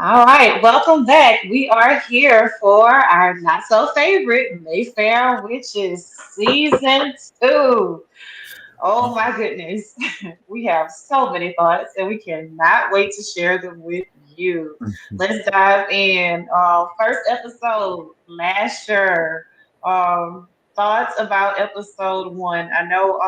All right, welcome back. We are here for our not so favorite Mayfair Witches season two. Oh my goodness, we have so many thoughts and we cannot wait to share them with you. Let's dive in. First episode, Lasher. Thoughts about episode one. I know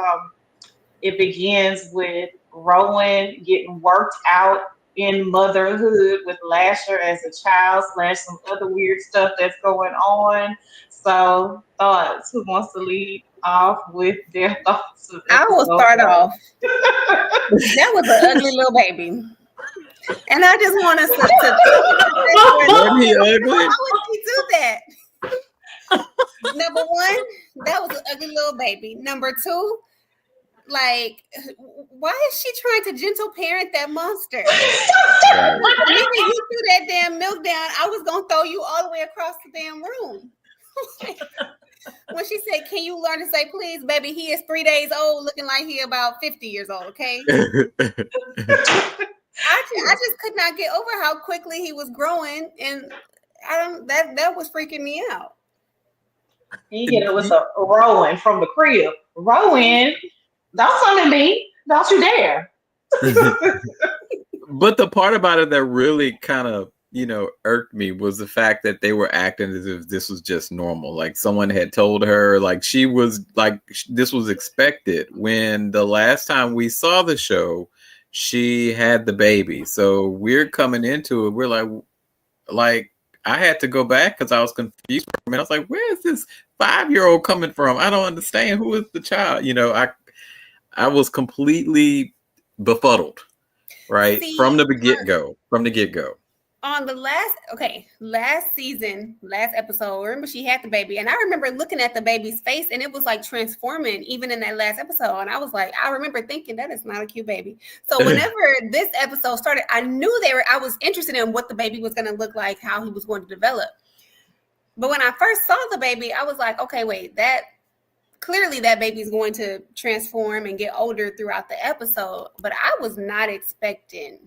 it begins with Rowan getting worked out in motherhood with Lasher as a child, slash some other weird stuff that's going on. So, thoughts. Who wants to lead off with their thoughts of I will episode start one? off. That was an ugly little baby. And I just want us to Wasn't he why ugly? would he do that? Number one, that was an ugly little baby. Number two, like, why is she trying to gentle parent that monster? Right. The minute you threw that damn milk down, I was gonna throw you all the way across the damn room. When she said, "Can you learn to say please, baby?" He is 3 days old, looking like he about 50 years old. Okay, I just could not get over how quickly he was growing, and I don't that was freaking me out. He hit her with a Rowan from the crib. Rowan, don't come to me. Don't you dare. But the part about it that really kind of, irked me was the fact that they were acting as if this was just normal. Like someone had told her, like she was like, this was expected. When the last time we saw the show, she had the baby. So we're coming into it. We're like, I had to go back because I was confused for a minute. I was like, where is this 5-year-old coming from? I don't understand. Who is the child? I was completely befuddled, right? See, From the get-go. From the get-go. on the last season, last episode, remember she had the baby, and I remember looking at the baby's face, and it was like transforming even in that last episode, and I was like, I remember thinking that is not a cute baby. So whenever this episode started, I knew I was interested in what the baby was going to look like, how he was going to develop. But when I first saw the baby, I was like, okay, wait, clearly that baby's going to transform and get older throughout the episode, but I was not expecting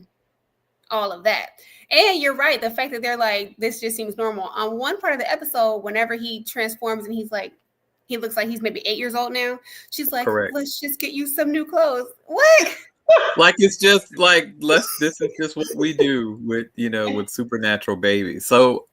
all of that. And you're right, the fact that they're like, this just seems normal. On one part of the episode, whenever he transforms and he looks like he's maybe 8 years old now, she's like, Correct. let's just get you some new clothes. What? Like it's just like this is just what we do with supernatural babies. So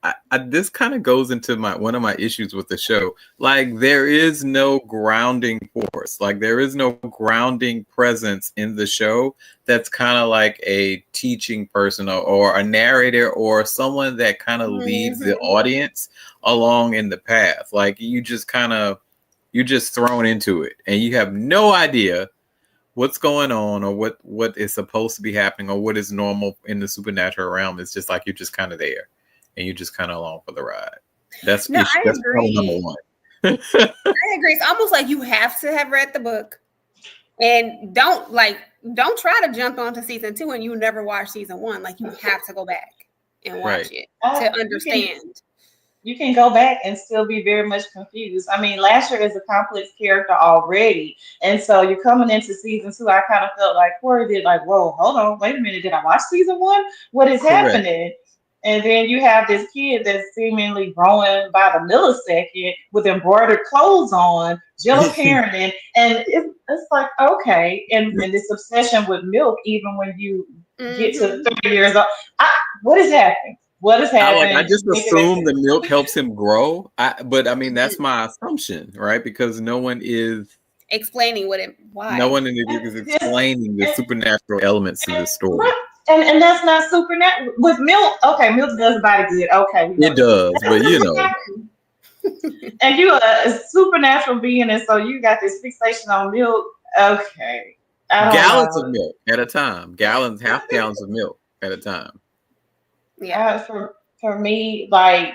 this kind of goes into one of my issues with the show. Like there is no grounding force, like there is no grounding presence in the show that's kind of like a teaching person or a narrator or someone that kind of leads the audience along in the path. Like you're just thrown into it and you have no idea what's going on or what is supposed to be happening or what is normal in the supernatural realm. It's just like you're just kind of there and you're just kind of along for the ride. That's problem number one. I agree. It's almost like you have to have read the book and don't try to jump onto season 2 and you never watch season 1. Like you have to go back and watch it to understand. You can go back and still be very much confused. I mean, Lasher is a complex character already. And so you're coming into season 2, I kind of felt like Corey did, like, whoa, hold on, wait a minute. Did I watch season 1? What is happening? And then you have this kid that's seemingly growing by the millisecond with embroidered clothes on, jello parenting. And it's like, okay. And this obsession with milk, even when you get to 30 years old. What is happening? What is happening? I just assume the milk helps him grow. But I mean, that's my assumption, right? Because no one is explaining why. No one is explaining the supernatural elements to the story. And that's not supernatural. With milk, okay, milk does body good. Okay. It does, but And you're a supernatural being, and so you got this fixation on milk. Okay. Gallons of milk at a time. Half gallons of milk at a time. Yeah, for me, like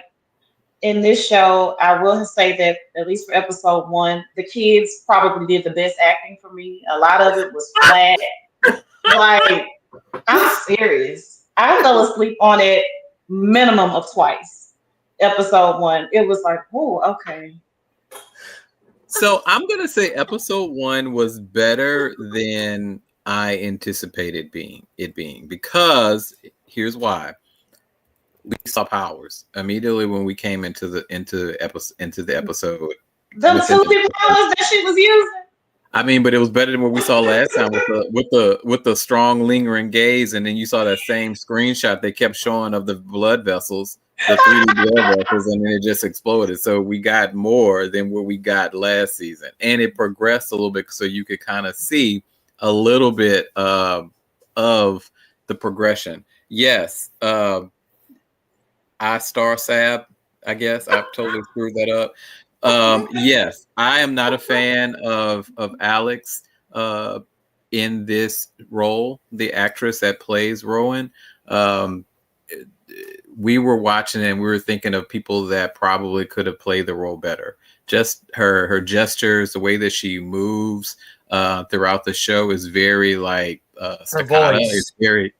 in this show, I will say that at least for episode 1, the kids probably did the best acting for me. A lot of it was flat. Like, I'm serious. I fell asleep on it minimum of twice. Episode 1, it was like, oh, okay. So I'm gonna say episode 1 was better than I anticipated it being because here's why. we saw powers immediately when we came into the episode. The Tubi powers that she was using. I mean, but it was better than what we saw last time with the strong lingering gaze, and then you saw that same screenshot they kept showing of the blood vessels, the 3D blood vessels, and then it just exploded. So we got more than what we got last season, and it progressed a little bit, so you could kind of see a little bit of the progression. Yes, I star Sab. I guess I've totally screwed that up. Yes, I am not a fan of Alex in this role, the actress that plays Rowan. We were watching and we were thinking of people that probably could have played the role better. Just her gestures, the way that she moves throughout the show is very like staccato. It's very,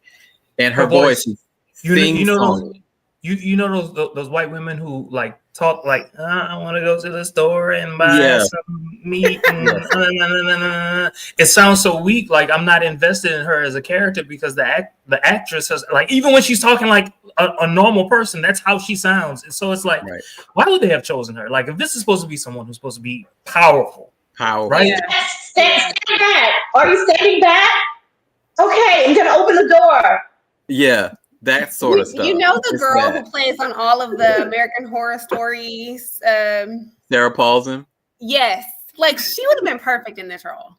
and her voice is you know those white women who like talk like I want to go to the store and buy some meat. It sounds so weak. Like I'm not invested in her as a character because the actress has like even when she's talking like a normal person, that's how she sounds. And so it's like, why would they have chosen her? Like if this is supposed to be someone who's supposed to be powerful, right? Yeah. Stand back. Are you standing back? Okay, I'm gonna open the door. Yeah. That sort of stuff. You know the girl who plays on all of the American Horror Stories? Sarah Paulson? Yes. Like, she would have been perfect in this role.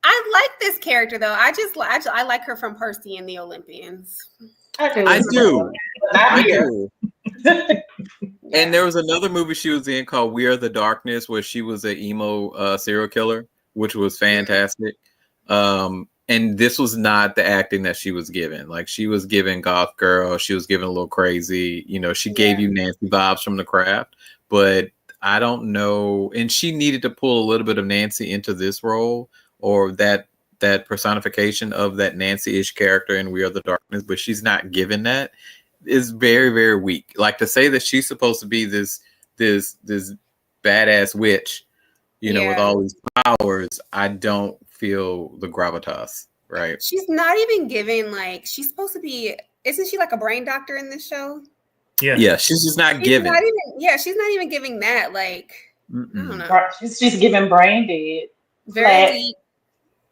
I like this character, though. I like her from Percy and the Olympians. I do. And there was another movie she was in called We Are the Darkness, where she was an emo serial killer, which was fantastic. And this was not the acting that she was given. Like she was given goth girl. She was given a little crazy. You know, she gave you Nancy vibes from The Craft. But I don't know. And she needed to pull a little bit of Nancy into this role or that personification of that Nancy-ish character in We Are the Darkness. But she's not given that. It's very, very weak. Like to say that she's supposed to be this badass witch, you know, with all these powers, I don't feel the gravitas, right? She's not even giving like she's supposed to be. Isn't she like a brain doctor in this show? Yeah. She's just not giving. She's not even giving that. Like I don't know. She's just giving brain dead. Very weak.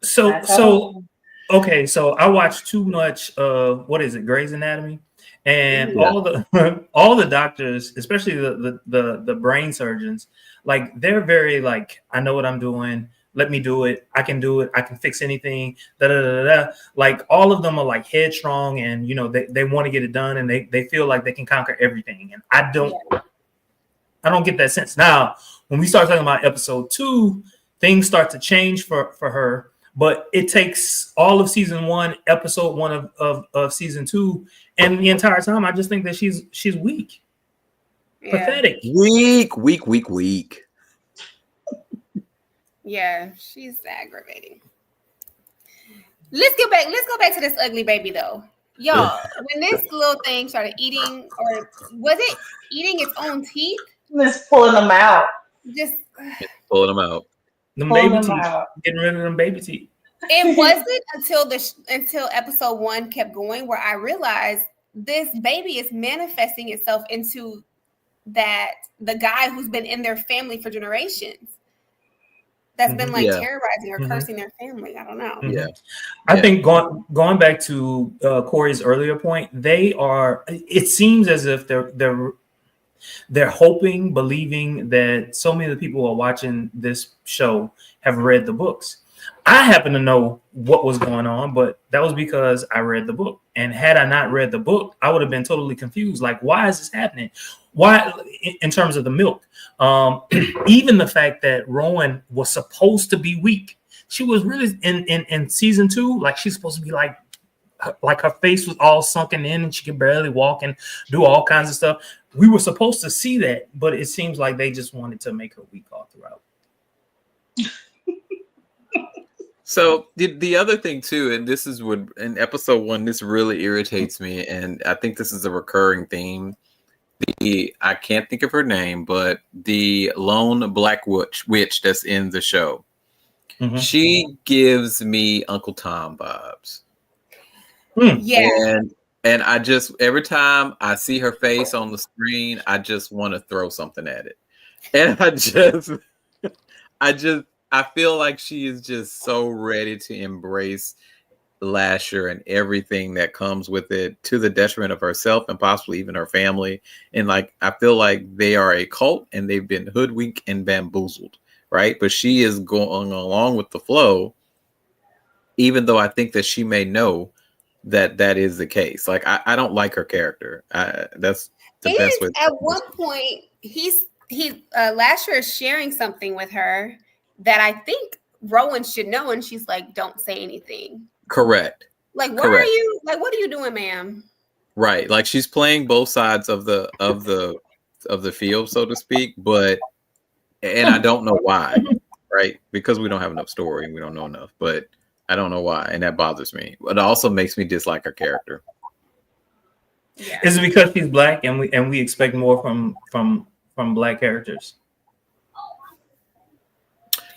So okay. So I watched too much. What is it? Grey's Anatomy, and all the doctors, especially the brain surgeons, like they're very like I know what I'm doing. Let me do it. I can do it. I can fix anything. Like all of them are like headstrong and, you know, they want to get it done and they feel like they can conquer everything. And I don't get that sense. Now, when we start talking about episode 2, things start to change for her, but it takes all of season 1, episode 1 of season 2. And the entire time, I just think that she's weak. Pathetic. Weak. Yeah, she's aggravating. Let's go back to this ugly baby though. Y'all, when this little thing started eating, or was it eating its own teeth? Just pulling them out. Just pulling them out. Them baby teeth. Getting rid of them baby teeth. It wasn't until episode 1 kept going where I realized this baby is manifesting itself into the guy who's been in their family for generations. That's been like terrorizing or cursing their family. I don't know. Yeah, I think going back to Corey's earlier point, they are. It seems as if they're hoping, believing that so many of the people who are watching this show have read the books. I happen to know what was going on, but that was because I read the book. And had I not read the book, I would have been totally confused. Like, why is this happening? Why, in terms of the milk? Even the fact that Rowan was supposed to be weak. She was really in season 2, like she's supposed to be like her face was all sunken in and she could barely walk and do all kinds of stuff. We were supposed to see that, but it seems like they just wanted to make her weak all throughout. So the other thing too, and this is what in episode 1, this really irritates me, and I think this is a recurring theme. I can't think of her name, but the lone black witch that's in the show, she gives me Uncle Tom vibes. Yeah, and And I just every time I see her face on the screen, I just want to throw something at it. And I just I feel like she is just so ready to embrace Lasher and everything that comes with it, to the detriment of herself and possibly even her family. And like I feel like they are a cult and they've been hoodwinked and bamboozled, right? But she is going along with the flow, even though I think that she may know that that is the case. Like I don't like her character. That's the best way. And at one point, Lasher is sharing something with her that I think Rowan should know, and she's like, "Don't say anything." Correct. Like, why Correct. are you like? What are you doing, ma'am? Right. Like she's playing both sides of the field, so to speak. But and I don't know why. Right? Because we don't have enough story and we don't know enough. But I don't know why, and that bothers me. But it also makes me dislike her character. Yeah. Is it because she's black and we expect more from black characters?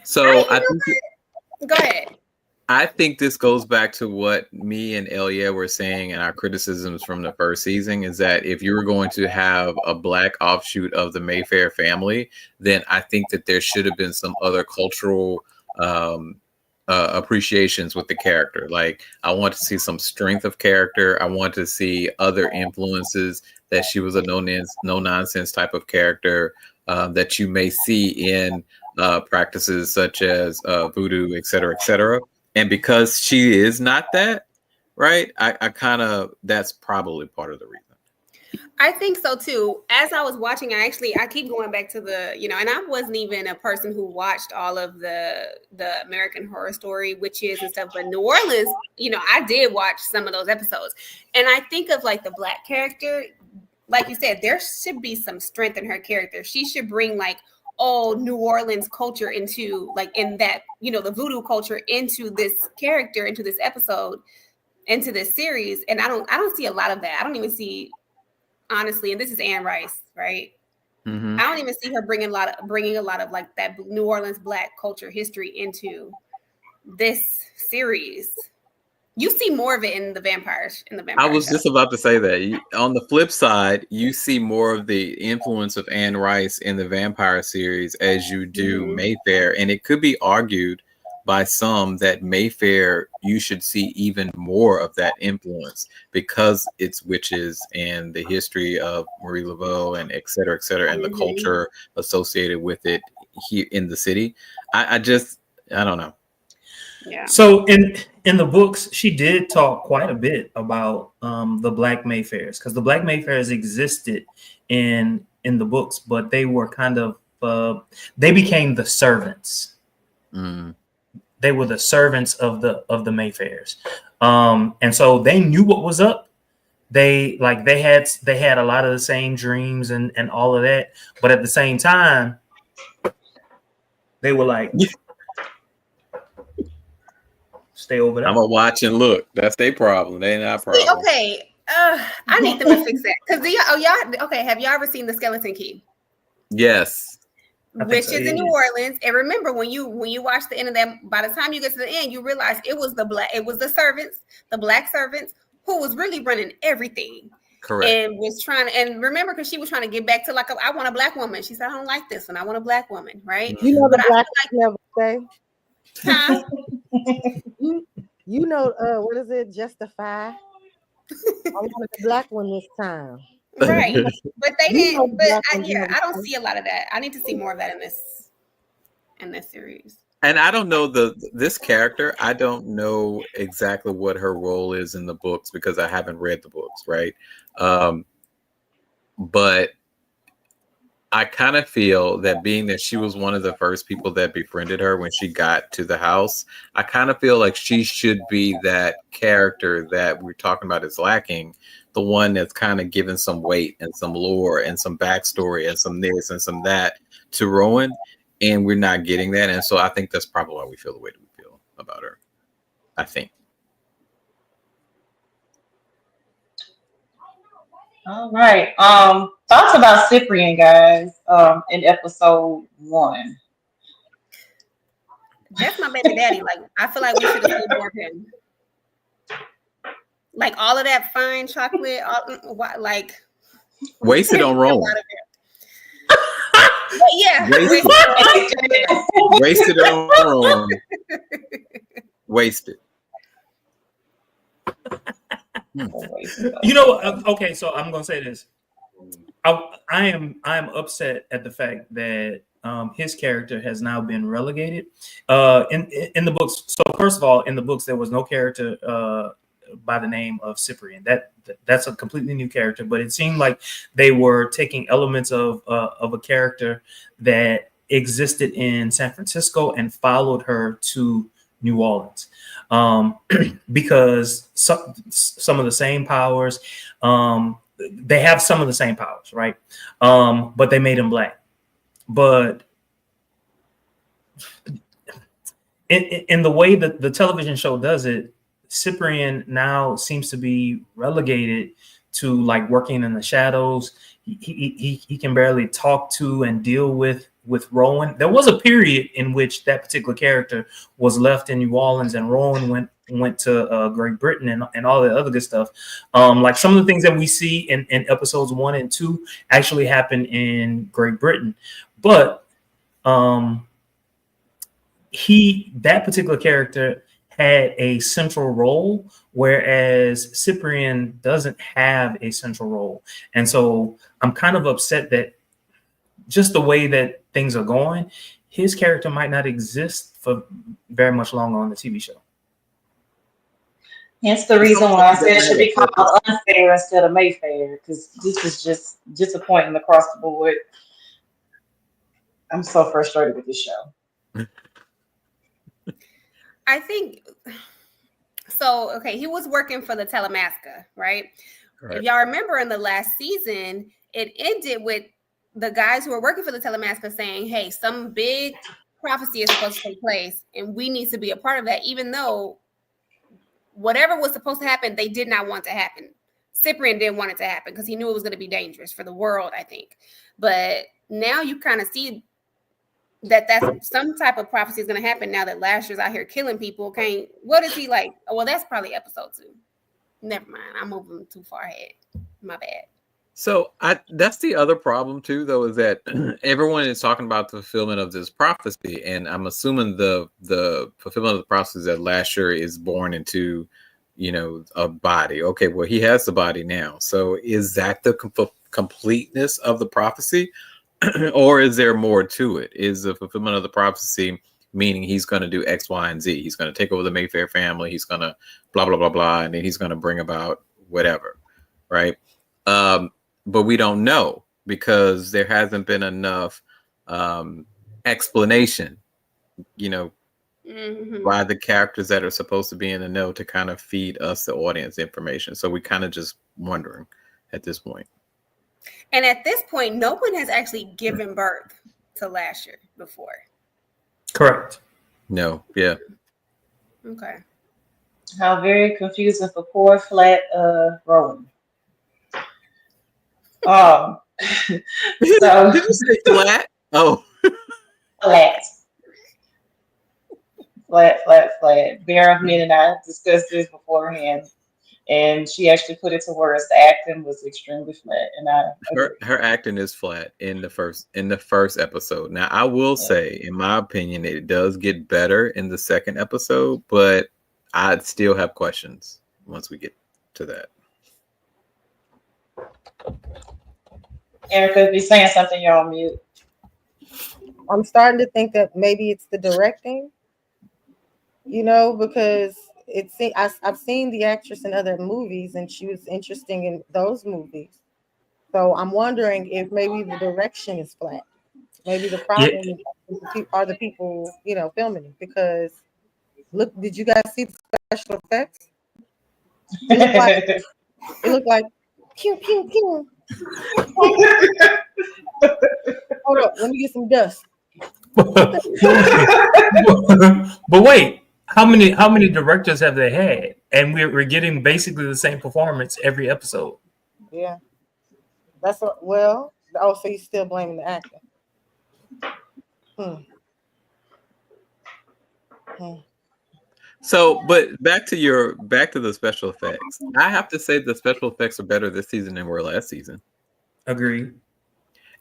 So Go ahead. I think this goes back to what me and Elia were saying in our criticisms from the first season, is that if you were going to have a black offshoot of the Mayfair family, then I think that there should have been some other cultural appreciations with the character. Like I want to see some strength of character. I want to see other influences, that she was a no nonsense type of character that you may see in practices such as voodoo, et cetera, et cetera. And because she is not that, right? I kind of, that's probably part of the reason. I think so too. As I was watching, I keep going back to the, and I wasn't even a person who watched all of the American Horror Story witches and stuff, but New Orleans, I did watch some of those episodes. And I think of like the black character, like you said, there should be some strength in her character. She should bring like New Orleans culture into like in that, the voodoo culture into this character, into this episode, into this series. And I don't see a lot of that. I don't even see, honestly, and this is Anne Rice, right? Mm-hmm. I don't even see her bringing a lot of like that New Orleans black culture history into this series. You see more of it in the vampires. I was just about to say that. On the flip side, you see more of the influence of Anne Rice in the vampire series as you do Mayfair, and it could be argued by some that Mayfair, you should see even more of that influence because it's witches and the history of Marie Laveau and et cetera, and the culture associated with it here in the city. I don't know. Yeah. So in the books, she did talk quite a bit about the Black Mayfairs, because the Black Mayfairs existed in the books, but they were kind of they became the servants. Mm. They were the servants of the Mayfairs, and so they knew what was up. They had a lot of the same dreams and all of that, but at the same time, they were like, stay over there. I'm gonna watch and look. That's their problem. They ain't our problem. See, okay, I need them to fix that. Because have y'all ever seen The Skeleton Key? Yes. Witches in New Orleans. And remember, when you watch the end of that, by the time you get to the end, you realize it was the servants, the black servants, who was really running everything. Correct. And was remember, because she was trying to get back to like, I want a black woman. She said, I don't like this one. I want a black woman, right? You know, the black never say. Huh? You know, what is it? Justify. I wanted the black one this time. Right. But they didn't. But I don't see a lot of that. I need to see more of that in this series. And I don't know this character. I don't know exactly what her role is in the books because I haven't read the books, right? But I kind of feel that being that she was one of the first people that befriended her when she got to the house, I kind of feel like she should be that character that we're talking about is lacking, the one that's kind of given some weight and some lore and some backstory and some this and some that to Rowan, and we're not getting that. And so I think that's probably why we feel the way that we feel about her, I think. All right. Thoughts about Cyprian, guys, in episode 1. That's my baby daddy. Like, I feel like we should have seen more of him. Like all of that fine chocolate, like Wasted on Rowan. But yeah, Wasted on Rowan. Wasted. You know, okay, so I'm gonna say this. I am upset at the fact that his character has now been relegated. In the books, so first of all, in the books there was no character by the name of Cyprian. That's a completely new character, but it seemed like they were taking elements of a character that existed in San Francisco and followed her to New Orleans, because some of the same powers. They have some of the same powers, right? But they made him black. But in the way that the television show does it, Cyprian now seems to be relegated to like working in the shadows. He can barely talk to and deal with Rowan. There was a period in which that particular character was left in New Orleans and Rowan went to Great Britain and all the other good stuff. Like some of the things that we see in episodes 1 and 2 actually happen in Great Britain, but that particular character had a central role, whereas Cyprian doesn't have a central role. And so I'm kind of upset that just the way that things are going, his character might not exist for very much longer on the TV show. Hence the reason why I said it should be called Unfair instead of Mayfair, because this is just disappointing across the board. I'm so frustrated with this show. I think so. Okay, he was working for the Telemasca, right? If y'all remember in the last season, it ended with the guys who were working for the Telemasca saying, hey, some big prophecy is supposed to take place and we need to be a part of that, even though whatever was supposed to happen, they did not want to happen. Cyprian didn't want it to happen because he knew it was going to be dangerous for the world, I think. But now you kind of see that's some type of prophecy is going to happen now that Lasher's out here killing people. What is he like? Well, that's probably episode 2. Never mind. I'm moving too far ahead. My bad. So that's the other problem too, though, is that everyone is talking about the fulfillment of this prophecy, and I'm assuming the fulfillment of the prophecy is that Lasher is born into, a body. Okay, well, he has the body now. So is that the completeness of the prophecy, or is there more to it? Is the fulfillment of the prophecy meaning he's going to do X, Y, and Z? He's going to take over the Mayfair family. He's going to blah blah blah blah, and then he's going to bring about whatever, right? But we don't know because there hasn't been enough explanation, by the characters that are supposed to be in the know to kind of feed us, the audience, information. So we kind of just wondering at this point. And at this point, no one has actually given birth to Lasher before. Correct. No. Yeah. Okay. How very confusing for poor flat Rowan. So Did you say flat? Oh, flat. Bear and I discussed this beforehand, and she actually put it to words. The acting was extremely flat, and her acting is flat in the first episode. Now, I will say, in my opinion, it does get better in the second episode, but I'd still have questions once we get to that. Erica, if you're saying something, you're on mute. I'm starting to think that maybe it's the directing, because I've seen the actress in other movies and she was interesting in those movies. So I'm wondering if maybe the direction is flat. Maybe the problem are the people, filming it. Because look, did you guys see the special effects? It looked like pew pew pew. Hold up, let me get some dust. But wait, how many directors have they had? And we're getting basically the same performance every episode. Yeah, that's what. Well, so you're still blaming the actor? So, but back to the special effects. I have to say the special effects are better this season than were last season. Agreed.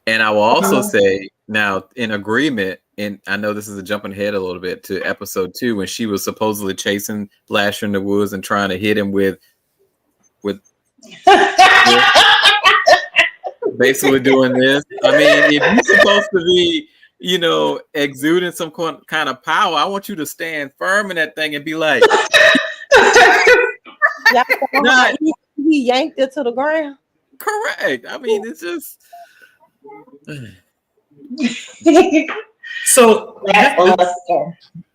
And I will also say now in agreement, and I know this is a jumping ahead a little bit to episode 2 when she was supposedly chasing Lasher in the woods and trying to hit him with basically doing this. I mean, if you're supposed to be, exuding some kind of power, I want you to stand firm in that thing and be like, Not, he yanked it to the ground. Correct. I mean, it's just. So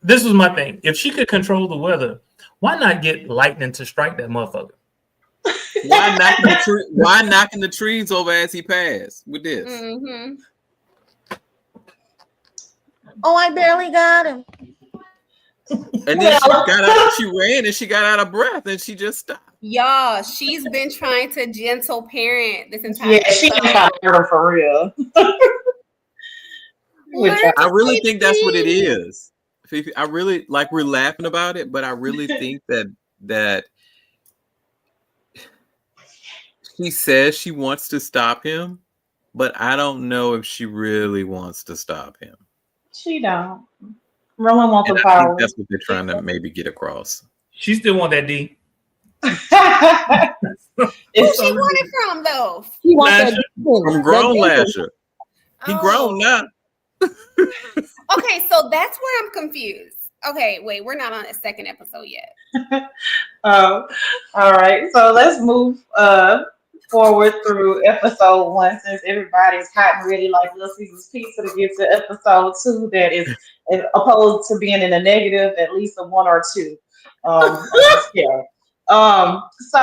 this was my thing. If she could control the weather, why not get lightning to strike that motherfucker? Why knocking the trees over as he passed with this? Mm-hmm. Oh, I barely got him. And then she ran and she got out of breath and she just stopped. Y'all, she's been trying to gentle parent this entire she got her for real. I really think that's what it is. I really like we're laughing about it, but I really think that she says she wants to stop him, but I don't know if she really wants to stop him. She don't. Rowan wants the I power. think that's what they're trying to maybe get across. She still want that D. Who she want it from though? He wants that from grown Lasher. He grown now. Okay, so that's where I'm confused. Okay, wait, we're not on a second episode yet. All right. So let's move forward through episode 1 since everybody's hot and ready like Little Caesar's Pizza to get to episode 2 that is opposed to being in a negative, at least a 1 or 2 on the scale. So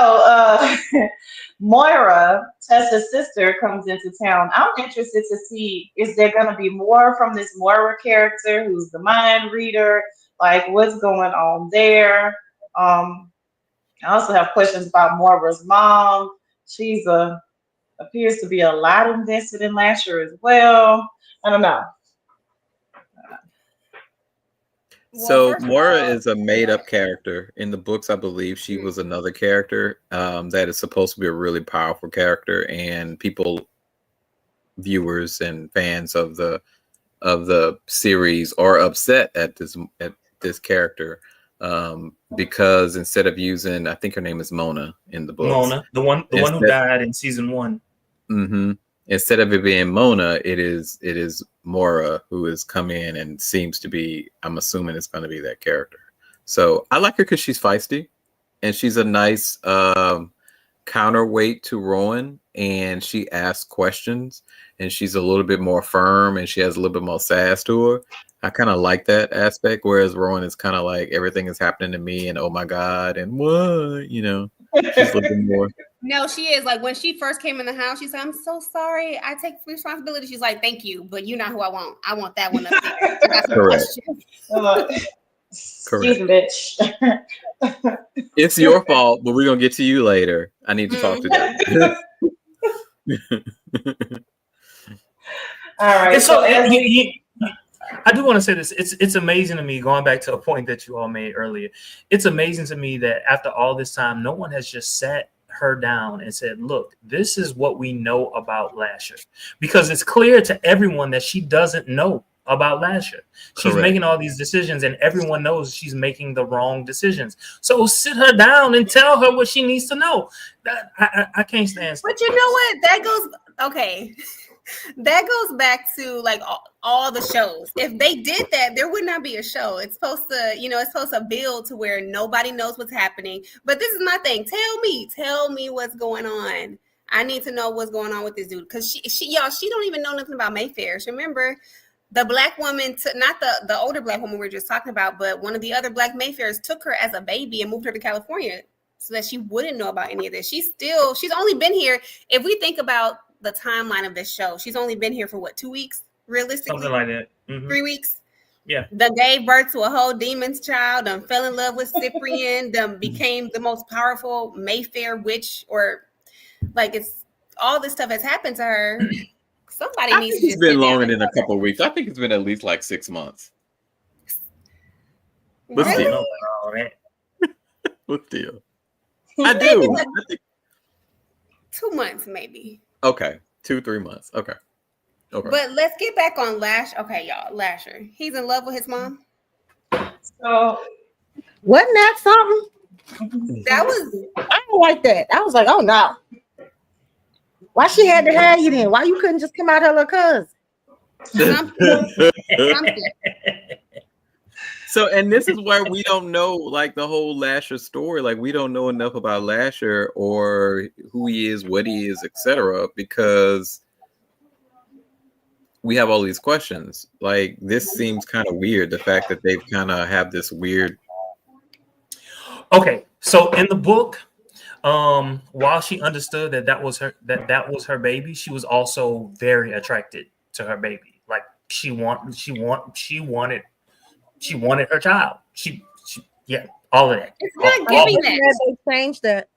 Moira, Tessa's sister, comes into town. I'm interested to see, is there going to be more from this Moira character who's the mind reader? Like, what's going on there? I also have questions about Moira's mom. She's appears to be a lot invested in Lasher as well. I don't know. So Moira is a made-up character. In the books, I believe she was another character that is supposed to be a really powerful character, and people, viewers and fans of the series are upset at this character because instead of using, I think her name is Mona in the books. Mona, the one who died in season 1. Mm-hmm. Instead of it being Mona, it is Moira who has come in and seems to be, I'm assuming it's going to be that character. So I like her because she's feisty and she's a nice counterweight to Rowan, and she asks questions and she's a little bit more firm and she has a little bit more sass to her. I kind of like that aspect, whereas Rowan is kind of like everything is happening to me and oh my God and what, she's a little bit more. No, she is. Like when she first came in the house, she said, "I'm so sorry. I take responsibility." She's like, "Thank you, but you're not who I want. I want that one up there." Correct. Correct. Bitch. It's your fault, but we're gonna get to you later. I need to talk to them. All right. And so I do want to say this. It's amazing to me, going back to a point that you all made earlier. It's amazing to me that after all this time, no one has just sat her down and said, look, this is what we know about Lasher, because it's clear to everyone that she doesn't know about Lasher. She's making all these decisions and everyone knows she's making the wrong decisions. So sit her down and tell her what she needs to know. I can't stand stuff. But you know what? That goes back to like all the shows. If they did that, there would not be a show. It's supposed to build to where nobody knows what's happening. But this is my thing. Tell me what's going on. I need to know what's going on with this dude, because she don't even know nothing about Mayfair. So remember, the black woman, not the older black woman we were just talking about, but one of the other black Mayfairs took her as a baby and moved her to California so that she wouldn't know about any of this. She's only been here. If we think about the timeline of this show, she's only been here for what, 2 weeks, realistically? Something like that. Mm-hmm. 3 weeks. Yeah. That gave birth to a whole demon's child, fell in love with Cyprian, became the most powerful Mayfair witch, or like it's all this stuff has happened to her. Somebody needs to. It's been longer than a couple of weeks. I think it's been at least like 6 months. Let's I don't Really? know deal. about all that. Let's deal. I do. Like I think, 2 months, maybe. okay, 2-3 months. Okay. Okay. But let's get back on Lash. Okay, y'all, Lasher. He's in love with his mom. So Wasn't that something? That was I don't like that. I was like, oh no. Why she had to have you then? Why you couldn't just come out her little cousin? something. So, and this is where we don't know, like, the whole Lasher story. Like, we don't know enough about Lasher or who he is, what he is, etc. Because we have all these questions. Like, this seems kind of weird. The fact that they've kind of have this weird. Okay, so in the book, while she understood that was her baby, she was also very attracted to her baby. Like she wanted her child. She yeah, all of that. It's not I'm giving glad that. they changed that.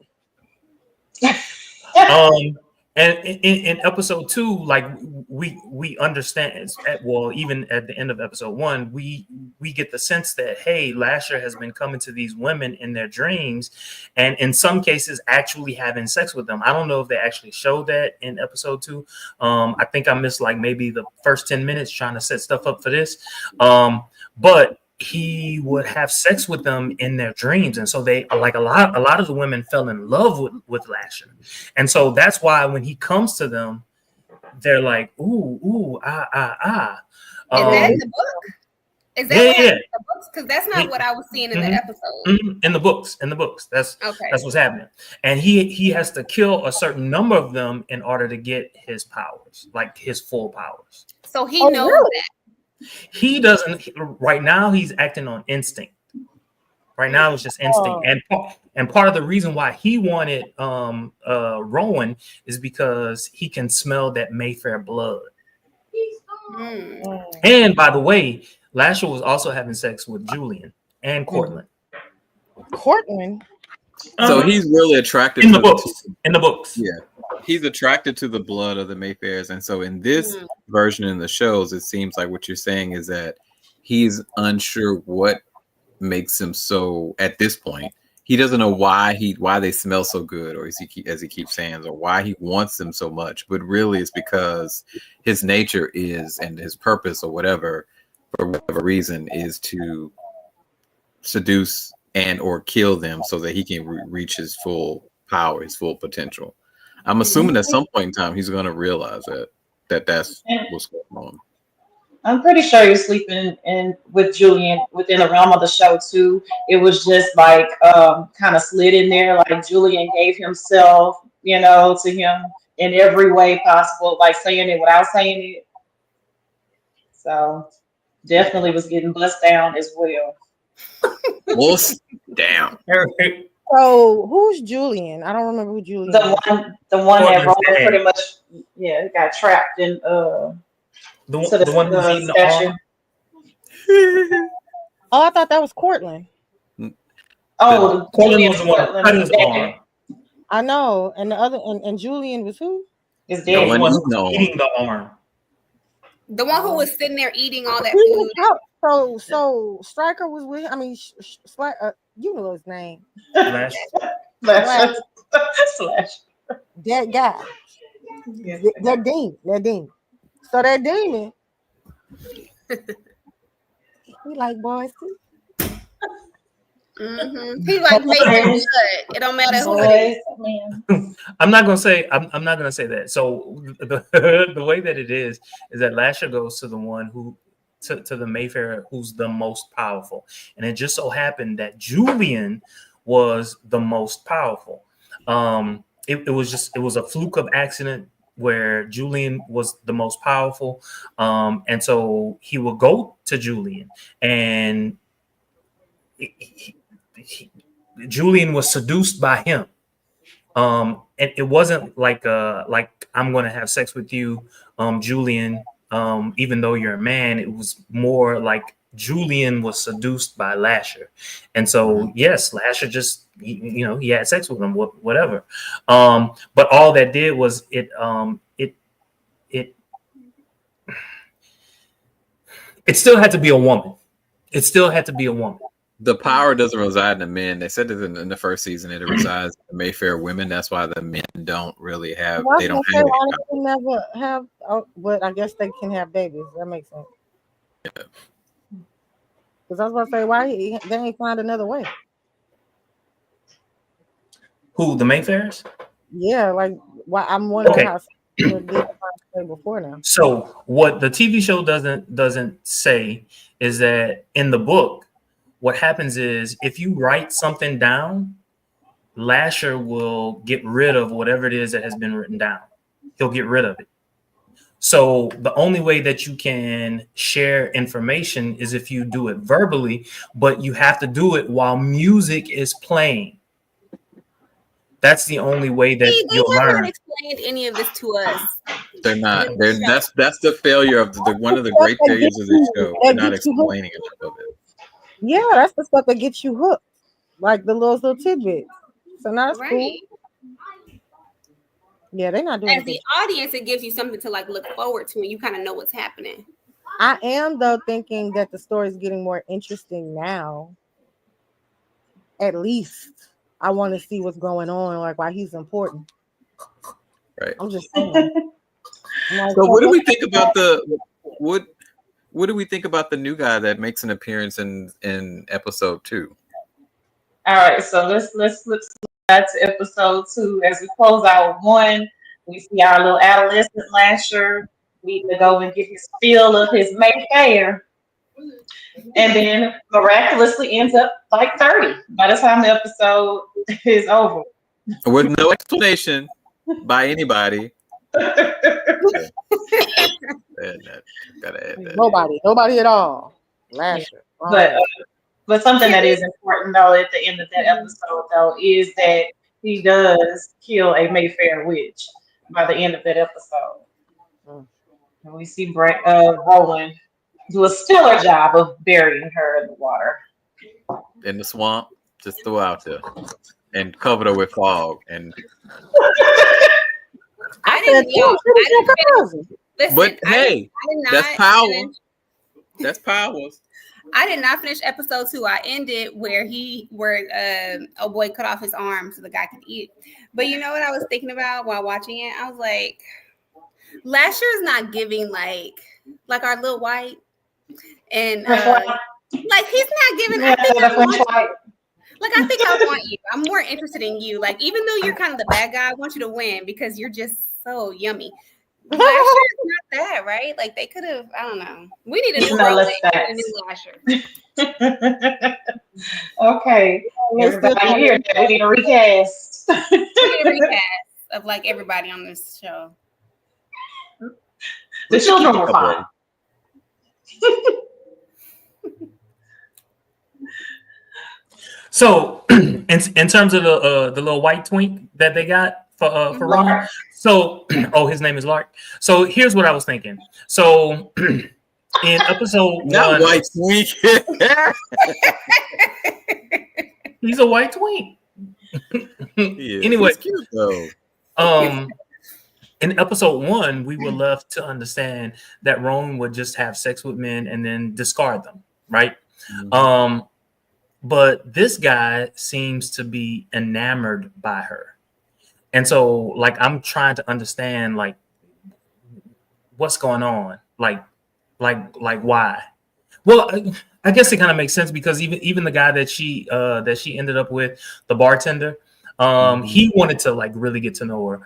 And in episode 2, like we understand. Well, even at the end of episode 1, we get the sense that, hey, Lasher has been coming to these women in their dreams, and in some cases actually having sex with them. I don't know if they actually showed that in episode 2. I think I missed like maybe the first 10 minutes trying to set stuff up for this. But he would have sex with them in their dreams, and so they like a lot of the women fell in love with Lasher, and so that's why when he comes to them, they're like, ooh, ah, ah, ah. Is that in the book? Is that what happened in the books? Because that's not what I was seeing in the episode. In the books, that's Okay. that's what's happening, and he has to kill a certain number of them in order to get his powers, like his full powers. So he knows really? that. He doesn't right now. He's acting on instinct. Right now, it's just instinct, and part of the reason why he wanted Rowan is because he can smell that Mayfair blood. Mm. And by the way, Lasher was also having sex with Julian and Cortland. Cortland. So he's really attracted in to the books. In the books, yeah, he's attracted to the blood of the Mayfairs, and so in this version in the shows, it seems like what you're saying is that he's unsure what makes him so. At this point, he doesn't know why they smell so good, or as he keeps saying, or why he wants them so much. But really, it's because his nature is, and his purpose, or whatever, for whatever reason, is to seduce and or kill them so that he can reach his full power, his full potential. I'm assuming at some point in time he's going to realize that's what's going on. I'm pretty sure you're sleeping in with Julian within the realm of the show too. It was just like kind of slid in there, like Julian gave himself, to him in every way possible, like saying it without saying it. So definitely was getting bust down as well. Bust down. So who's Julian? I don't remember who Julian is. The one that Cortland's Rowan dad. pretty much got trapped in the one who's eating the arm. Oh, I thought that was Cortland. Oh, Cortland was the one who cut his arm. I know, and the other and Julian was who? His The dad. one who's eating the arm. The one who was sitting there eating all that He food. was so Stryker was with. I mean, you know his name. Slash. Slash. That guy. Yeah. That demon. So that demon. He like boys too. He like making blood. It don't matter who it is. I'm not gonna say that. So the way that it is that Lasher goes to the one who to the Mayfair who's the most powerful, and it just so happened that Julian was the most powerful. It was a fluke of accident where Julian was the most powerful, and so he will go to Julian, and Julian was seduced by him. And it wasn't like I'm gonna have sex with you, Julian, even though you're a man. It was more like Julian was seduced by Lasher, and so yes, Lasher just he had sex with him, whatever. But all that did was it still had to be a woman. It still had to be a woman. The power doesn't reside in the men. They said that in the first season it resides in the Mayfair women. That's why the men don't really have. Well, I They was don't gonna have say any why power. they can never have, but I guess they can have babies. That makes sense. Because I was about to say why they ain't find another way. Who, the Mayfairs? Yeah, like why I'm wondering Okay. how they did find a way before now. So what the TV show doesn't say is that in the book, what happens is if you write something down, Lasher will get rid of whatever it is that has been written down. He'll get rid of it. So the only way that you can share information is if you do it verbally, but you have to do it while music is playing. That's the only way that See, they you'll have not learn. explained any of this to us. They're not. in the They're show. that's the failure of the one of the great failures of this show. They're not explaining enough of it. Yeah, that's the stuff that gets you hooked, like the little tidbits. So now that's cool. Right. Yeah, they're not doing As the it. audience, it gives you something to like look forward to, and you kind of know what's happening. I am though thinking that the story is getting more interesting now. At least I want to see what's going on, like why he's important. Right. I'm just saying. I'm like, So what do we think about what do we think about the new guy that makes an appearance in episode 2? All right, so let's flip to episode 2 as we close out 1. We see our little adolescent Lasher. We need to go and get his feel of his Mayfair, and then miraculously ends up like 30 by the time the episode is over. With no explanation by anybody. Gotta add that. Nobody at all. Lasher. But something that is important though at the end of that episode though is that he does kill a Mayfair witch by the end of that episode. And we see Rowan do a stellar job of burying her in the water. In the swamp, just throw out there and covered her with fog. And I didn't listen, but hey, I did not that's power. finish. That's powers. I did not finish episode 2. I ended where oh boy cut off his arm so the guy could eat. But you know what I was thinking about while watching it? I was like, Lasher's not giving like our little white, and like he's not giving. I think I want you. I'm more interested in you. Like even though you're kind of the bad guy, I want you to win because you're just so yummy. Lasher's not that, right? Like they could have. I don't know. We need a new Rowan and a new Lasher. Okay, everybody here. We need a recast. We need a recast of like everybody on this show. The children were fine. So, in terms of the little white twink that they got for Rowan, so his name is Lark. So here's what I was thinking. So in episode 1, white twink. he's a white twink. Anyway, he's cute, though. In episode 1, we were left to understand that Rowan would just have sex with men and then discard them, right? Mm-hmm. But this guy seems to be enamored by her. And so, like, I'm trying to understand, like, what's going on? Like why? Well, I guess it kind of makes sense because even the guy that she ended up with, the bartender, he wanted to, like, really get to know her.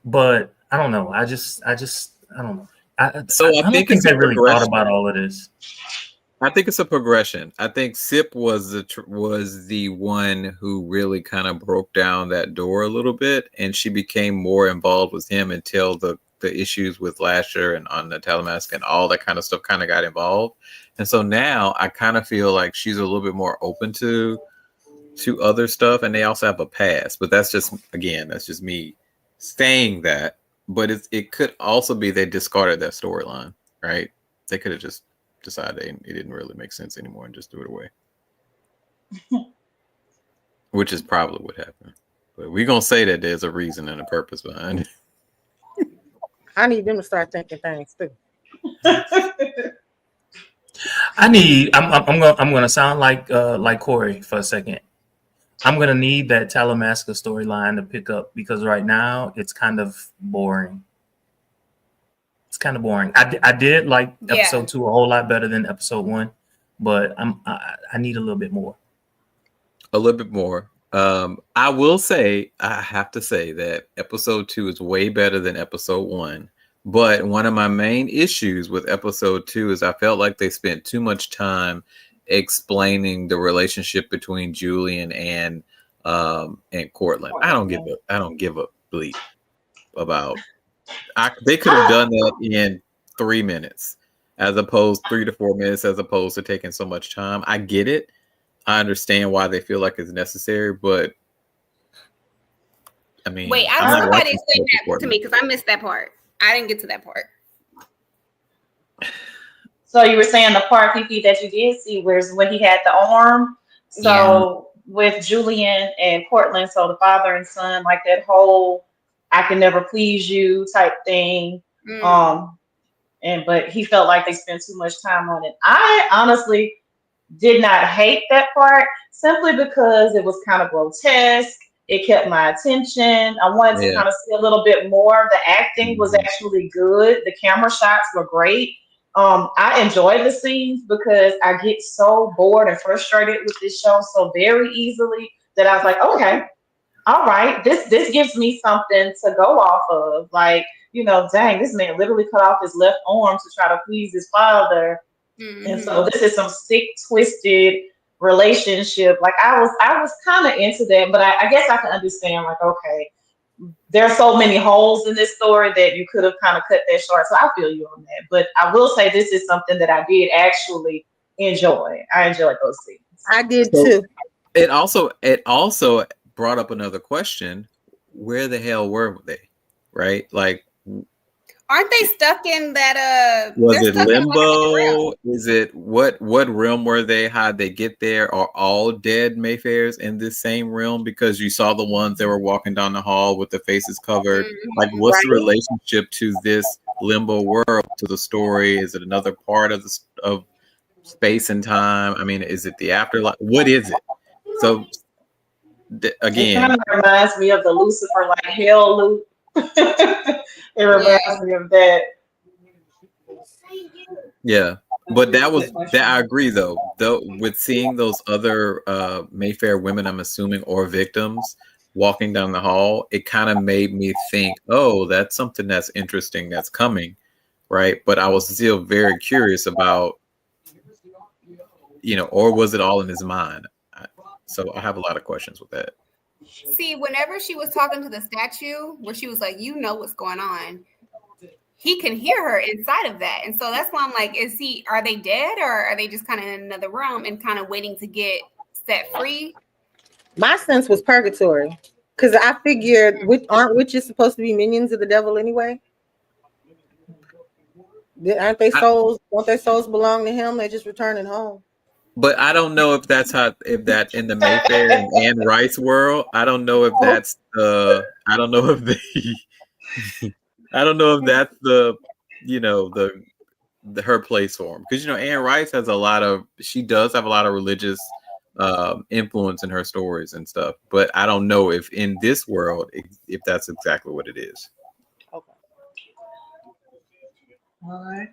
But I don't know. I don't know. I don't think they really thought about all of this. I think it's a progression. I think Sip was the one who really kind of broke down that door a little bit, and she became more involved with him until the issues with Lasher and on the Telemask and all that kind of stuff kind of got involved. And so now I kind of feel like she's a little bit more open to other stuff, and they also have a past. But that's just me saying that. But it could also be they discarded that storyline, right? They could have just decided it didn't really make sense anymore and just threw it away. Which is probably what happened. But we're going to say that there's a reason and a purpose behind it. I need them to start thinking things too. I'm gonna sound like Corey for a second. I'm gonna need that Talamasca storyline to pick up because right now it's kind of boring. It's kind of boring. I did like Yeah. episode 2 a whole lot better than episode 1, but I need a little bit more. A little bit more. I will say, I have to say that episode 2 is way better than episode 1. But one of my main issues with episode 2 is I felt like they spent too much time explaining the relationship between Julian and Cortland. I don't give a bleep about. They could have done that in 3 minutes, as opposed 3 to 4 minutes, as opposed to taking so much time. I get it. I understand why they feel like it's necessary, but I mean, wait, I don't somebody explain that to me because I missed that part. I didn't get to that part. So you were saying the part, Fifi, that you did see was when he had the arm. So with Julian and Cortland, so the father and son, like that whole "I can never please you" type thing. But he felt like they spent too much time on it. I honestly did not hate that part simply because it was kind of grotesque. It kept my attention. I wanted to kind of see a little bit more. The acting was actually good. The camera shots were great. I enjoy the scenes because I get so bored and frustrated with this show so very easily that I was like, okay, all right, this gives me something to go off of. Like, dang, this man literally cut off his left arm to try to please his father. And so this is some sick, twisted relationship. Like I was kind of into that, but I guess I can understand, like, okay, there are so many holes in this story that you could have kind of cut that short. So I feel you on that. But I will say this is something that I did actually enjoy. I enjoyed those scenes. I did too. It also brought up another question. Where the hell were they? Right? Like, aren't they stuck in that was it limbo? Is it what realm were they? How'd they get there? Are all dead Mayfairs in this same realm? Because you saw the ones that were walking down the hall with the faces covered. Like, what's the relationship to this limbo world, to the story? Is it another part of of space and time? I mean, is it the afterlife? What is it? So again, it kind of reminds me of the Lucifer like hell loop. It reminds me of that. Yeah, but that I agree though with seeing those other Mayfair women, I'm assuming, or victims walking down the hall, it kind of made me think, oh, that's something that's interesting that's coming, right? But I was still very curious about, or was it all in his mind? So I have a lot of questions with that. See, whenever she was talking to the statue, where she was like, what's going on, he can hear her inside of that. And so that's why I'm like, are they dead, or are they just kind of in another realm and kind of waiting to get set free? My sense was purgatory, because I figured, aren't witches supposed to be minions of the devil anyway? Aren't they souls? Don't their souls belong to him? They're just returning home. But I don't know if that in the Mayfair and Anne Rice world, I don't know if that's I don't know if that's her place for him, because Anne Rice has she does have a lot of religious influence in her stories and stuff, but I don't know if in this world if that's exactly what it is. Okay. All right.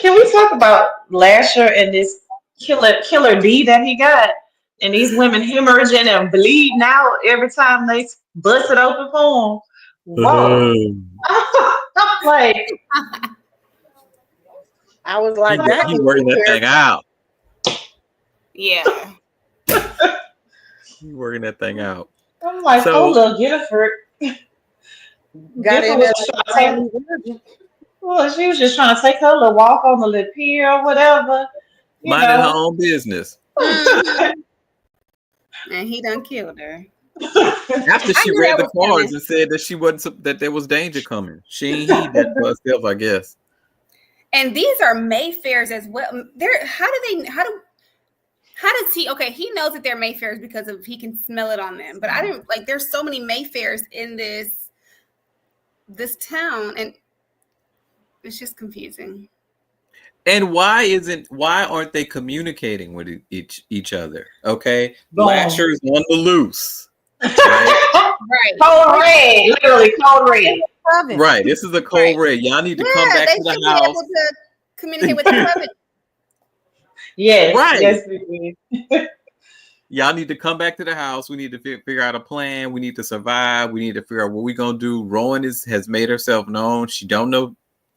Can we talk about Lasher and this killer D that he got, and these women hemorrhaging and bleeding out every time they bust it open for him? Whoa! I'm like, I was like, he's working that thing out. Yeah, he's working that thing out. I'm like, look, Gifford got in there. Well, she was just trying to take her little walk on the little pier or whatever. Minding her own business. And he done killed her. After she read the cards and said that she wasn't, that there was danger coming. She ain't heed that for herself, I guess. And these are Mayfairs as well. How does he? Okay, he knows that they're Mayfairs because he can smell it on them. But I didn't there's so many Mayfairs in this town, and it's just confusing. And why aren't they communicating with each other? Okay, Boom. Lasher's on the loose. Right? Right. Code red, literally code red. Right. This is a cold red. Y'all need to come back they to the should house. be able to communicate with each other. Yes, Right. yes, we did. Y'all need to come back to the house. We need to figure out a plan. We need to survive. We need to figure out what we're gonna do. Rowan has made herself known. She don't know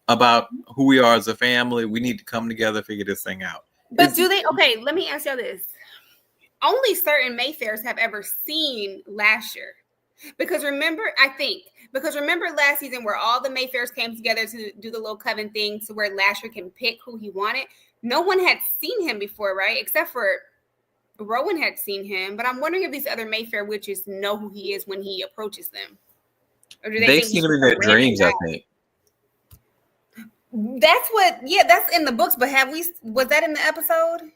about who we are as a family. We need to come together, figure this thing out. But do they? Okay, let me ask you this: only certain Mayfairs have ever seen Lasher, because remember last season where all the Mayfairs came together to do the little coven thing, to where Lasher can pick who he wanted. No one had seen him before, right? Except for Rowan had seen him, but I'm wondering if these other Mayfair witches know who he is when he approaches them, or do They've seen him in their dreams, I think. That's in the books. But was that in the episode?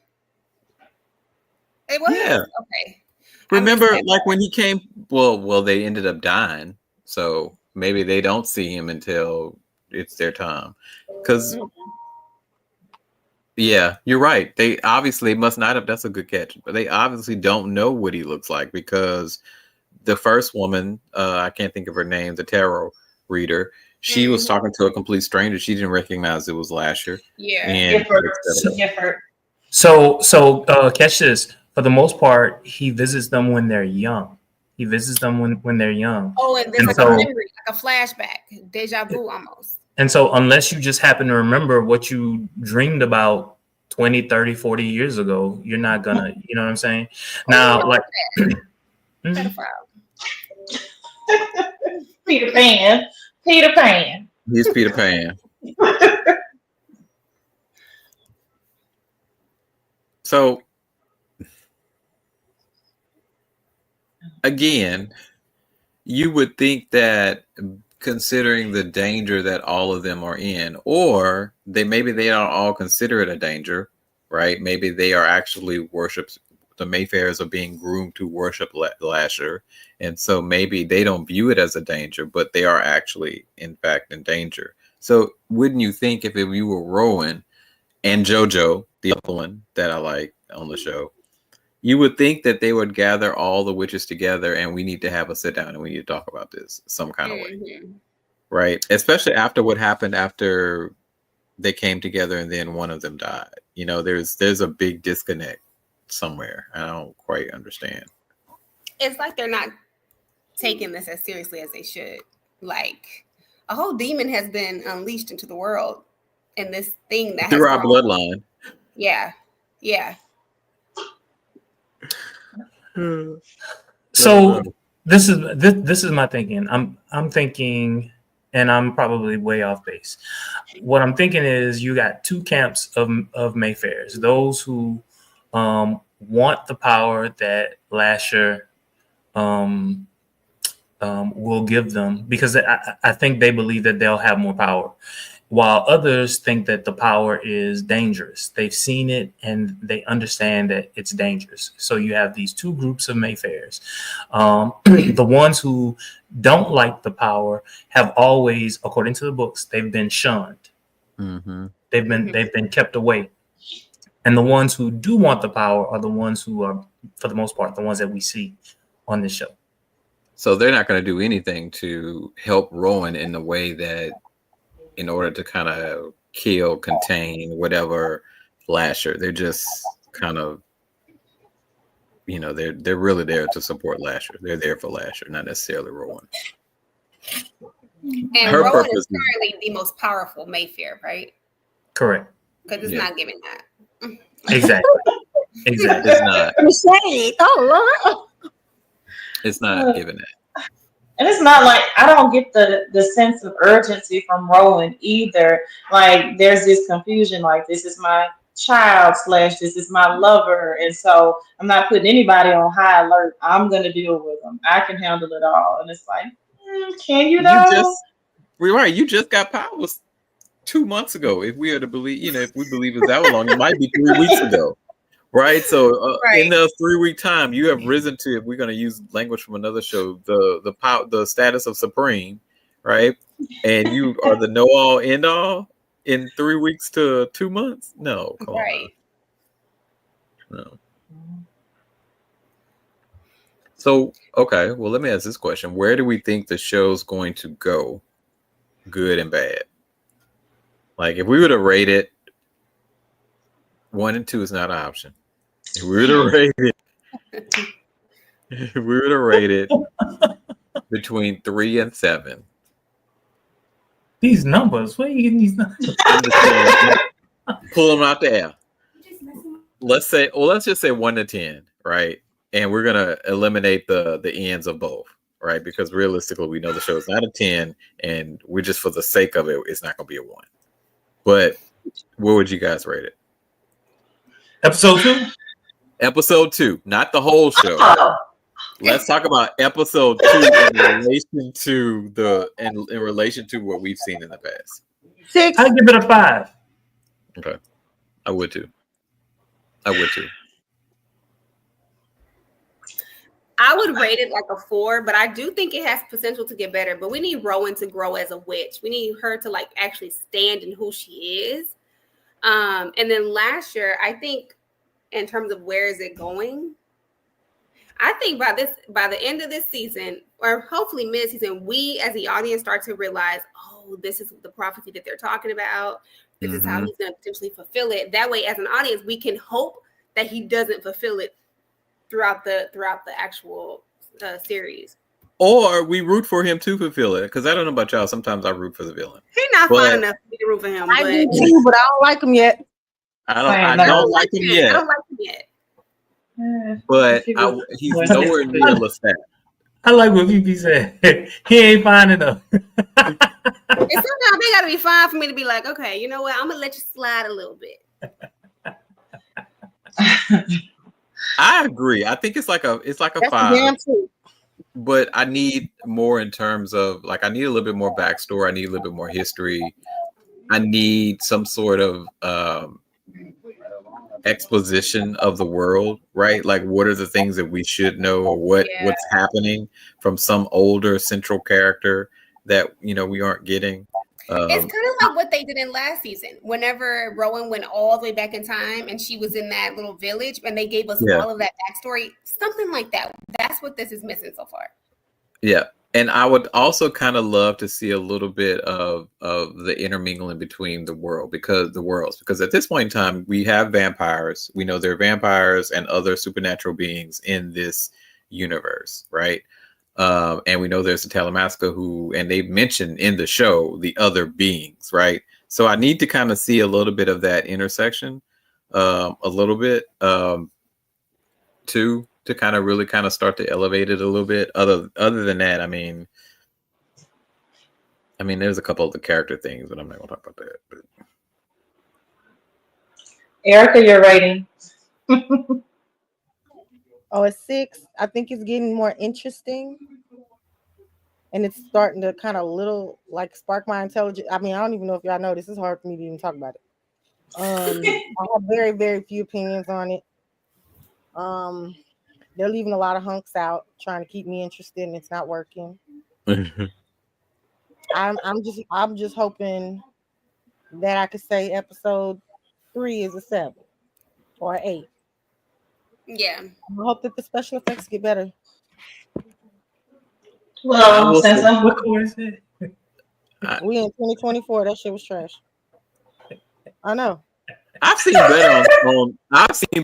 It was. Yeah. Okay. Remember, like when he came. Well, they ended up dying, so maybe they don't see him until it's their time. Because. Yeah, you're right. They obviously must not have. That's a good catch. But they obviously don't know what he looks like, because the first woman, I can't think of her name, the tarot reader, she was talking to a complete stranger. She didn't recognize it was Lasher. Yeah. And so catch this. For the most part, he visits them when they're young. He visits them when they're young. Oh, and there's a memory, like a flashback, deja vu almost. And so unless you just happen to remember what you dreamed about 20, 30, 40 years ago, you're not gonna, you know what I'm saying? Now, like Peter Pan. He's Peter Pan. So again, you would think that, considering the danger that all of them are in, or maybe they don't all consider it a danger, right? Maybe they are actually the Mayfairs are being groomed to worship Lasher, and so maybe they don't view it as a danger, but they are actually, in fact, in danger. So wouldn't you think, if you were Rowan and JoJo, the other one that I like on the show, you would think that they would gather all the witches together, and we need to have a sit down and we need to talk about this some kind of way, right? Especially after what happened after they came together and then one of them died. You know, there's a big disconnect somewhere. I don't quite understand. It's like they're not taking this as seriously as they should. Like, a whole demon has been unleashed into the world, and this thing that through our bloodline. Yeah. So this is my thinking. I'm thinking, and I'm probably way off base. What I'm thinking is, you got two camps of Mayfairs: those who want the power that Lasher will give them, because I think they believe that they'll have more power, while others think that the power is dangerous. They've seen it and they understand that it's dangerous. So you have these two groups of Mayfairs. The ones who don't like the power have always, according to the books, they've been shunned. They've been kept away. And the ones who do want the power are the ones who are, for the most part, the ones that we see on this show. So they're not going to do anything to help Rowan in the way that, in order to kind of kill, contain, whatever Lasher. They're just kind of, they're really there to support Lasher. They're there for Lasher, not necessarily Rowan. And her Rowan is currently the most powerful Mayfair, right? Correct. Because it's not giving that. Exactly. It's not. Oh Lord. It's not giving that. And it's not like, I don't get the sense of urgency from Rowan either. Like, there's this confusion, like, this is my child / this is my lover, and so I'm not putting anybody on high alert. I'm gonna deal with them. I can handle it all. And it's like, can you though? You just got powers 2 months ago. If we are to believe, if we believe it's that long, it might be 3 weeks ago. Right. So in the 3 week time, you have risen to, if we're going to use language from another show, the status of supreme, right? And you are the know all end all in 3 weeks to 2 months? No, come Right. on. No. So, okay, well, let me ask this question. Where do we think the show's going to go, good and bad? Like, if we were to rate it, 1 and 2 is not an option. If we were to rate it between 3 and 7. These numbers, where are you getting these numbers? I'm just saying, pull them out the air. Let's just say 1 to 10, right? And we're gonna eliminate the ends of both, right? Because realistically, we know the show is not a 10, and we're just for the sake of it, it's not gonna be a 1. But where would you guys rate it? Episode 2? Episode 2, not the whole show. Oh, Let's talk about episode 2 in relation to what we've seen in the past. 6. I'd give it a 5. Okay, I would too. I would rate it like a 4, but I do think it has potential to get better. But we need Rowan to grow as a witch. We need her to like actually stand in who she is. And then Lasher, I think in terms of where is it going, I think by the end of this season, or hopefully mid-season, we as the audience start to realize, oh, this is the prophecy that they're talking about. This is how he's going to potentially fulfill it. That way, as an audience, we can hope that he doesn't fulfill it throughout the actual series. Or we root for him to fulfill it. Because I don't know about y'all, sometimes I root for the villain. He's not fine enough for me to root for him. I do too, but I don't like him yet. I don't like him yet. I don't like him yet. But he's nowhere near Lestat. I like what VP said. He ain't fine enough. And sometimes they gotta be fine for me to be like, okay, you know what? I'm gonna let you slide a little bit. I agree. I think it's like a That's 5. damn true. But I need more in terms of like I need a little bit more backstory. I need a little bit more history. I need some sort of exposition of the world, right? Like what are the things that we should know, or what's happening from some older central character that we aren't getting. It's kind of like what they did in last season. Whenever Rowan went all the way back in time and she was in that little village and they gave us all of that backstory, something like that. That's what this is missing so far. Yeah. And I would also kind of love to see a little bit of the intermingling between the worlds, because at this point in time, we have vampires. We know there are vampires and other supernatural beings in this universe, right? And we know there's a Talamasca and they mentioned in the show the other beings, right? So I need to kind of see a little bit of that intersection, a little bit, too, to kind of really kind of start to elevate it a little bit. Other than that, I mean, there's a couple of the character things, but I'm not gonna talk about that. But... Erica, your rating? Oh, it's 6. I think it's getting more interesting. And it's starting to kind of like spark my intelligence. I mean, I don't even know if y'all know this. It's hard for me to even talk about it. I have very, very few opinions on it. They're leaving a lot of hunks out, trying to keep me interested, and it's not working. I'm just hoping that I could say episode 3 is a 7 or an 8. Yeah. I hope that the special effects get better. Well, what quarter is it? We in 2024. That shit was trash. I know. I've seen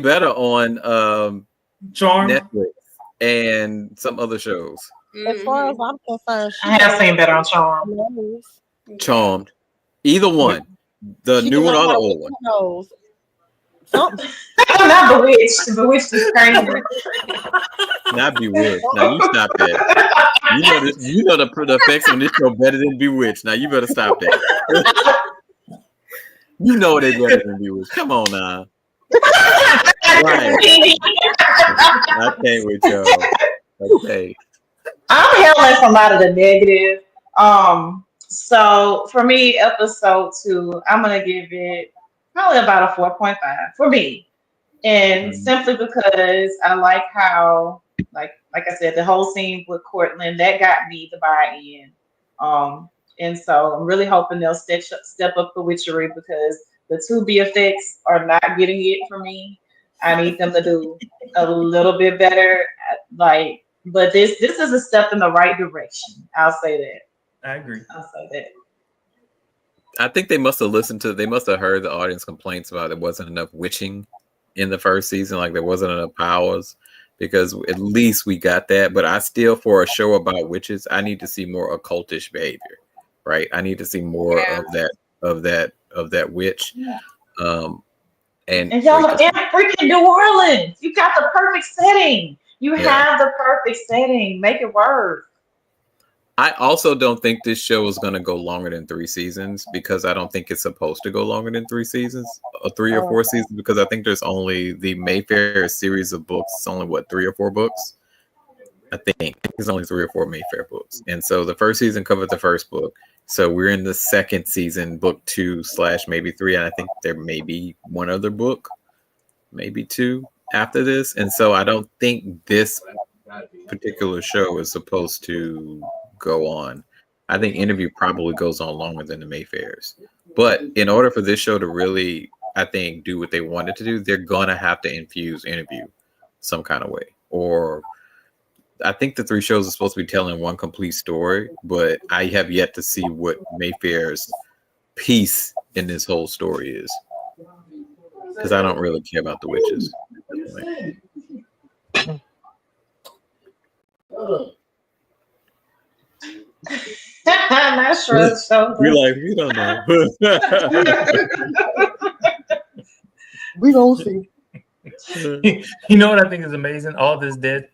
better on Charm, Netflix and some other shows. As far as I'm concerned, I have seen better on Charm. Charmed, either one, the new one or the old one. Not Bewitched. Bewitched is crazy. Not Bewitched. Now you stop that. You know the effects on this show better than Bewitched. Now you better stop that. You know they better than Bewitched. Come on now. Right. I can't with y'all. Okay. I'm hailing from out of the negative. So for me, episode 2, I'm gonna give it probably about a 4.5 for me. And simply because I like how, like I said, the whole scene with Cortland, that got me to buy in. And so I'm really hoping they'll step up the witchery because the two BFX are not getting it for me. I need them to do a little bit better. Like, but this is a step in the right direction. I'll say that. I agree. I'll say that. I think they must have heard the audience complaints about there wasn't enough witching in the first season, like there wasn't enough powers, because at least we got that. But I still, for a show about witches, I need to see more occultish behavior, right? I need to see more of that witch. And y'all are in freaking New Orleans. You got the perfect setting. You have the perfect setting. Make it work. I also don't think this show is going to go longer than 3 seasons, because I don't think it's supposed to go longer than 3 seasons, or 3 or 4 seasons, because I think there's only the Mayfair series of books. It's only 3 or 4 books. I think there's only 3 or 4 Mayfair books, and so the first season covered the first book. So we're in the second season, book 2 / maybe 3, and I think there may be one other book, maybe 2 after this. And so I don't think this particular show is supposed to go on. I think Interview probably goes on longer than the Mayfairs. But in order for this show to really, I think, do what they wanted to do, they're gonna have to infuse Interview some kind of way. Or I think the 3 shows are supposed to be telling one complete story, but I have yet to see what Mayfair's piece in this whole story is, because I don't really care about the witches. I'm not sure. We're like, we don't know. We don't see. You know what I think is amazing? All this dead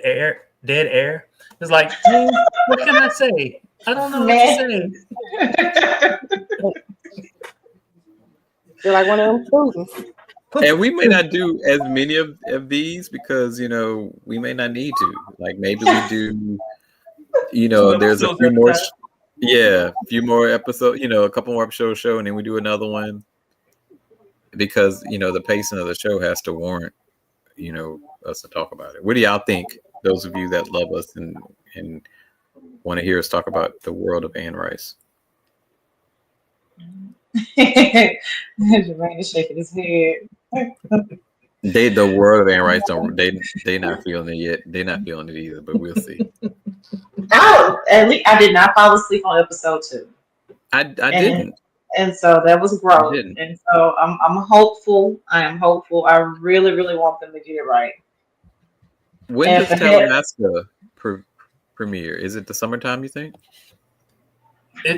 air. It's like, what can I say? I don't know what to say. They're like one of them students. And we may not do as many of these because, we may not need to. Like, maybe we do, there's a few more. A few more episodes, a couple more episodes show, and then we do another one, because the pacing of the show has to warrant us to talk about it. What do y'all think, those of you that love us and want to hear us talk about the world of Anne Rice? Jermaine is shaking his head. The world of Anne Rice they not feeling it yet. They're not feeling it either, but we'll see. Oh, at least I did not fall asleep on episode 2. I didn't. And so that was growth. And so I'm hopeful. I am hopeful. I really, really want them to get it right. When does Talamasca premiere? Is it the summertime, you think?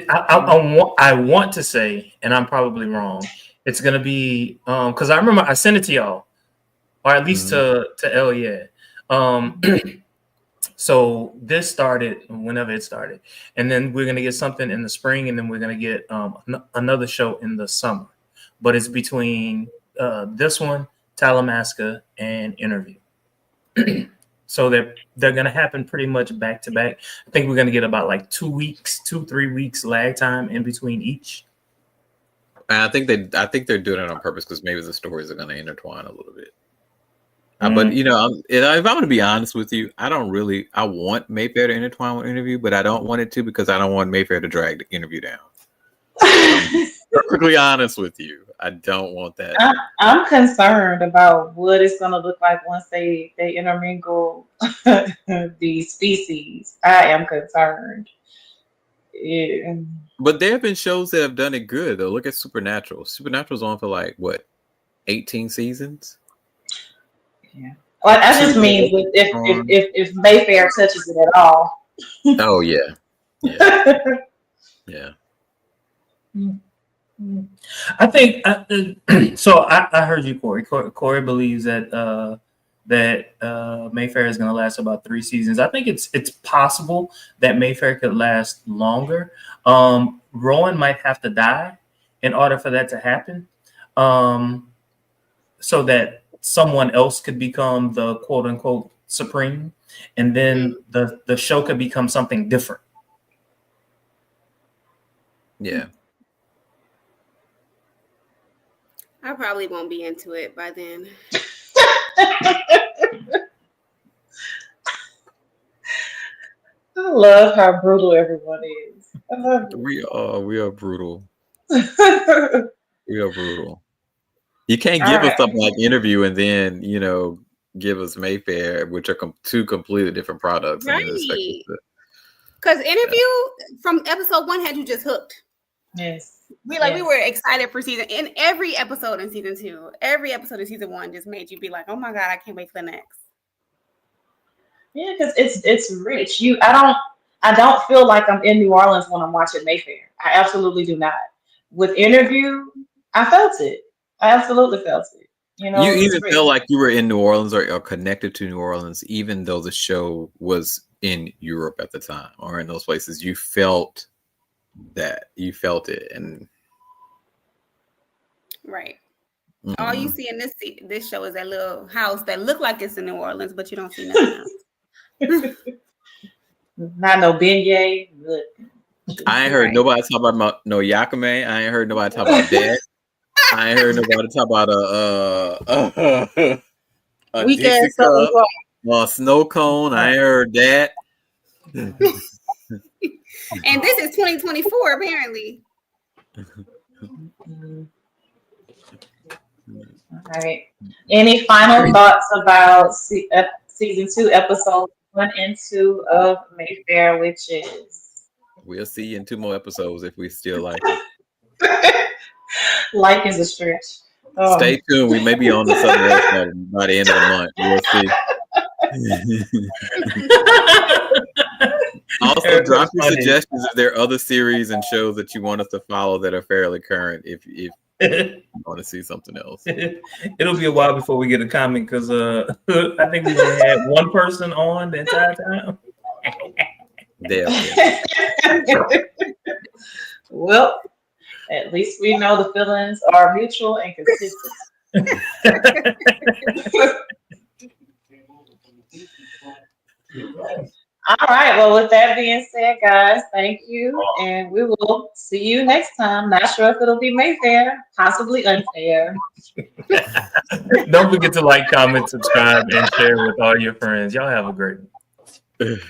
I want to say, and I'm probably wrong, it's going to be, because I remember I sent it to y'all, or at least to Elle. So this started whenever it started, and then we're gonna get something in the spring, and then we're gonna get another show in the summer. But it's between this one, Talamasca, and Interview. So they're gonna happen pretty much back to back. I think we're gonna get about like 2-3 weeks lag time in between each. I think they're doing it on purpose, because maybe the stories are gonna intertwine a little bit. But if I'm going to be honest with you, I want Mayfair to intertwine with Interview, but I don't want it to, because I don't want Mayfair to drag the Interview down. I'm perfectly honest with you. I don't want that. I'm concerned about what it's going to look like once they intermingle the species. I am concerned. Yeah. But there have been shows that have done it good, though. Look at Supernatural. Supernatural's on for 18 seasons? Yeah. Well, I just mean if Mayfair touches it at all. Oh yeah. Yeah. I think so. I heard you, Corey. Corey believes that Mayfair is going to last about 3 seasons. I think it's possible that Mayfair could last longer. Rowan might have to die in order for that to happen, so that someone else could become the quote unquote supreme, and then the show could become something different. Yeah. I probably won't be into it by then. I love how brutal everyone is. We are brutal. All We are brutal. You can't give us right. something like Interview and then give us Mayfair, which are two completely different products, and then expect us Right. to. Because Interview from episode 1 had you just hooked. Yes. We Yes. were excited for season, in every episode in season 2, every episode of season 1 just made you be like, oh my God, I can't wait for the next. Yeah, because it's rich. I don't feel like I'm in New Orleans when I'm watching Mayfair. I absolutely do not. With Interview, I felt it. I absolutely felt it. You It's even rich. felt like you were in New Orleans or connected to New Orleans, even though the show was in Europe at the time or in those places. You felt that. You felt it, and Right. All you see in this show is that little house that look like it's in New Orleans, but you don't see nothing else. Not no beignet. I ain't heard nobody talk about no Yakame. I ain't heard nobody talk about that. I ain't heard nobody talk about a Weak Dixie ass Southern cup or a snow cone. I ain't heard that. And this is 2024, apparently. All right. Any final thoughts about season 2, episode 1 and 2 of Mayfair Witches? We'll see you in 2 more episodes if we still like it. Like is a stretch. Stay tuned. We may be on to something else by the end of the month. We'll see. Also, drop your suggestions if there are other series and shows that you want us to follow that are fairly current. If you want to see something else, it'll be a while before we get a comment because I think we only had one person on the entire time. Well, at least we know the feelings are mutual and consistent. All right. Well, with that being said, guys, thank you. And we will see you next time. Not sure if it'll be Mayfair, possibly unfair. Don't forget to like, comment, subscribe, and share with all your friends. Y'all have a great one.